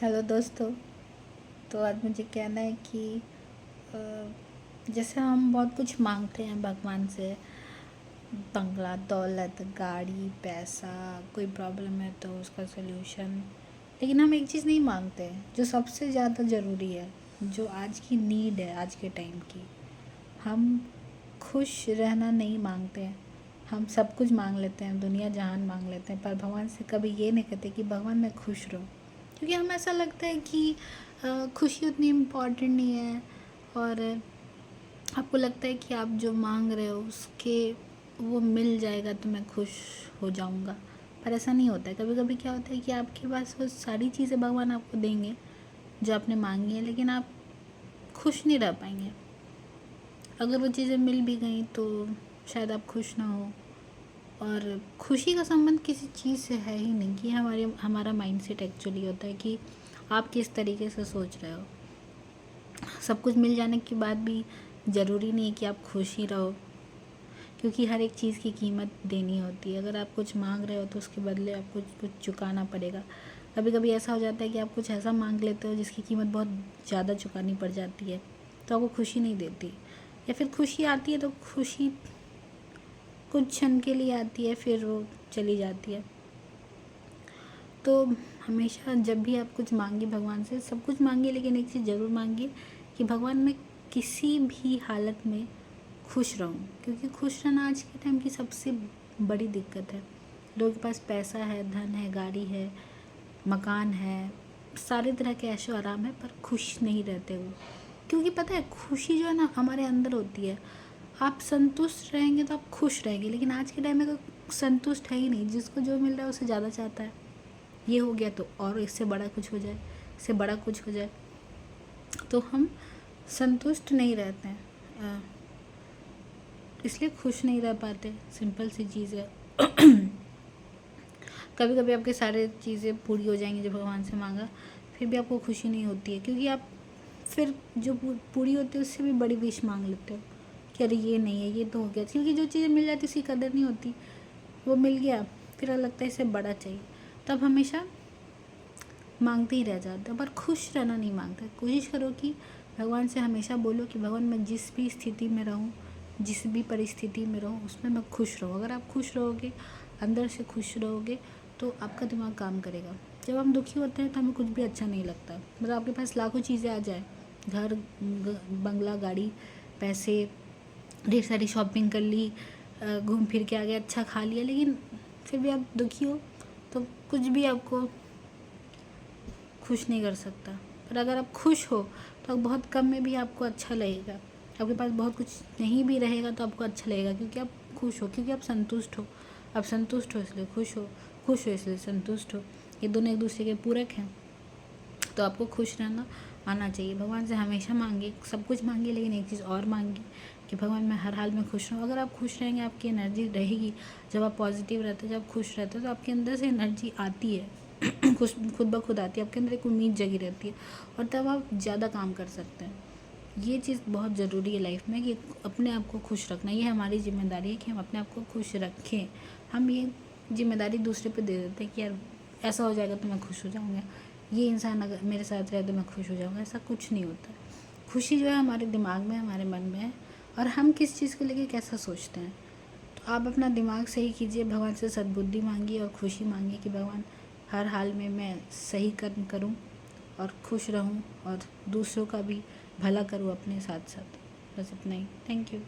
Hello दोस्तों। तो आज मुझे कहना है कि जैसे हम बहुत कुछ मांगते हैं भगवान से, बंगला, दौलत, गाड़ी, पैसा, कोई प्रॉब्लम है तो उसका सलूशन। लेकिन हम एक चीज़ नहीं मांगते जो सबसे ज़्यादा ज़रूरी है, जो आज की नीड है, आज के टाइम की। हम खुश रहना नहीं मांगते हैं। हम सब कुछ मांग लेते हैं, दुनिया जहान मांग लेते हैं, पर भगवान से कभी ये नहीं कहते कि भगवान मैं खुश रहूँ। क्योंकि हमें ऐसा लगता है कि खुशी उतनी इम्पॉर्टेंट नहीं है, और आपको लगता है कि आप जो मांग रहे हो उसके वो मिल जाएगा तो मैं खुश हो जाऊंगा। पर ऐसा नहीं होता है। कभी कभी क्या होता है कि आपके पास वो सारी चीज़ें भगवान आपको देंगे जो आपने मांगी है, लेकिन आप खुश नहीं रह पाएंगे। अगर वो चीज़ें मिल भी गई तो शायद आप खुश ना हो। और खुशी का संबंध किसी चीज़ से है ही नहीं, कि हमारा माइंडसेट एक्चुअली होता है कि आप किस तरीके से सोच रहे हो। सब कुछ मिल जाने के बाद भी ज़रूरी नहीं है कि आप खुश ही रहो, क्योंकि हर एक चीज़ की कीमत देनी होती है। अगर आप कुछ मांग रहे हो तो उसके बदले आपको कुछ चुकाना पड़ेगा। कभी कभी ऐसा हो जाता है कि आप कुछ ऐसा मांग लेते हो जिसकी कीमत बहुत ज़्यादा चुकानी पड़ जाती है, तो आपको खुशी नहीं देती। या फिर खुशी आती है तो खुशी कुछ क्षण के लिए आती है, फिर वो चली जाती है। तो हमेशा जब भी आप कुछ मांगिए भगवान से, सब कुछ मांगिए, लेकिन एक चीज़ ज़रूर मांगिए कि भगवान मैं किसी भी हालत में खुश रहूं। क्योंकि खुश रहना आज के टाइम की सबसे बड़ी दिक्कत है। लोगों के पास पैसा है, धन है, गाड़ी है, मकान है, सारे तरह के ऐशो आराम है, पर खुश नहीं रहते वो। क्योंकि पता है खुशी जो है ना हमारे अंदर होती है। आप संतुष्ट रहेंगे तो आप खुश रहेंगे, लेकिन आज के टाइम में कोई संतुष्ट है ही नहीं। जिसको जो मिल रहा है उससे ज़्यादा चाहता है। ये हो गया तो और इससे बड़ा कुछ हो जाए, इससे बड़ा कुछ हो जाए, तो हम संतुष्ट नहीं रहते हैं, इसलिए खुश नहीं रह पाते। सिंपल सी चीज़ है। कभी कभी आपके सारे चीज़ें पूरी हो जाएंगी जो भगवान से मांगा, फिर भी आपको खुशी नहीं होती है, क्योंकि आप फिर जो पूरी होती है उससे भी बड़ी विश मांग लेते हो कि अरे ये नहीं है, ये तो हो गया। क्योंकि जो चीज़ें मिल जाती उसकी कदर नहीं होती। वो मिल गया फिर लगता है इससे बड़ा चाहिए, तब हमेशा मांगते ही रह जाते हो, पर खुश रहना नहीं मांगते। कोशिश करो कि भगवान से हमेशा बोलो कि भगवान मैं जिस भी स्थिति में रहूँ, जिस भी परिस्थिति में रहूँ, उसमें मैं खुश रहूँ। अगर आप खुश रहोगे, अंदर से खुश रहोगे, तो आपका दिमाग काम करेगा। जब हम दुखी होते हैं तो हमें कुछ भी अच्छा नहीं लगता। मतलब आपके पास लाखों चीज़ें आ जाए, घर, बंगला, गाड़ी, पैसे, ढेर सारी शॉपिंग कर ली, घूम फिर के आ गए, अच्छा खा लिया, लेकिन फिर भी आप दुखी हो तो कुछ भी आपको खुश नहीं कर सकता। पर अगर आप खुश हो तो बहुत कम में भी आपको अच्छा लगेगा। आपके पास बहुत कुछ नहीं भी रहेगा तो आपको अच्छा लगेगा, क्योंकि आप खुश हो, क्योंकि आप संतुष्ट हो। आप संतुष्ट हो इसलिए खुश हो, खुश हो इसलिए संतुष्ट हो। ये दोनों एक दूसरे के पूरक हैं। तो आपको खुश रहना आना चाहिए। भगवान से हमेशा मांगिए, सब कुछ मांगिए, लेकिन एक चीज़ और मांगिए कि भगवान मैं हर हाल में खुश रहूँ। अगर आप खुश रहेंगे आपकी एनर्जी रहेगी। जब आप पॉजिटिव रहते हैं, जब खुश रहते हैं, तो आपके अंदर से एनर्जी आती है, खुद ब खुद आती है। आपके अंदर एक उम्मीद जगी रहती है, और तब आप ज़्यादा काम कर सकते हैं। ये चीज़ बहुत ज़रूरी है लाइफ में, कि अपने आप को खुश रखना। ये हमारी जिम्मेदारी है कि हम अपने आप को खुश रखें। हम ये जिम्मेदारी दूसरे पे दे देते हैं कि यार ऐसा हो जाएगा तो मैं खुश हो जाऊँगा, ये इंसान अगर मेरे साथ रहे तो मैं खुश हो जाऊँगा। ऐसा कुछ नहीं होता। खुशी जो है हमारे दिमाग में, हमारे मन में है, और हम किस चीज़ को लेके कैसा सोचते हैं। तो आप अपना दिमाग सही कीजिए, भगवान से सद्बुद्धि मांगिए और खुशी मांगिए कि भगवान हर हाल में मैं सही कर्म करूं और खुश रहूं, और दूसरों का भी भला करूं अपने साथ साथ। बस इतना ही। Thank you.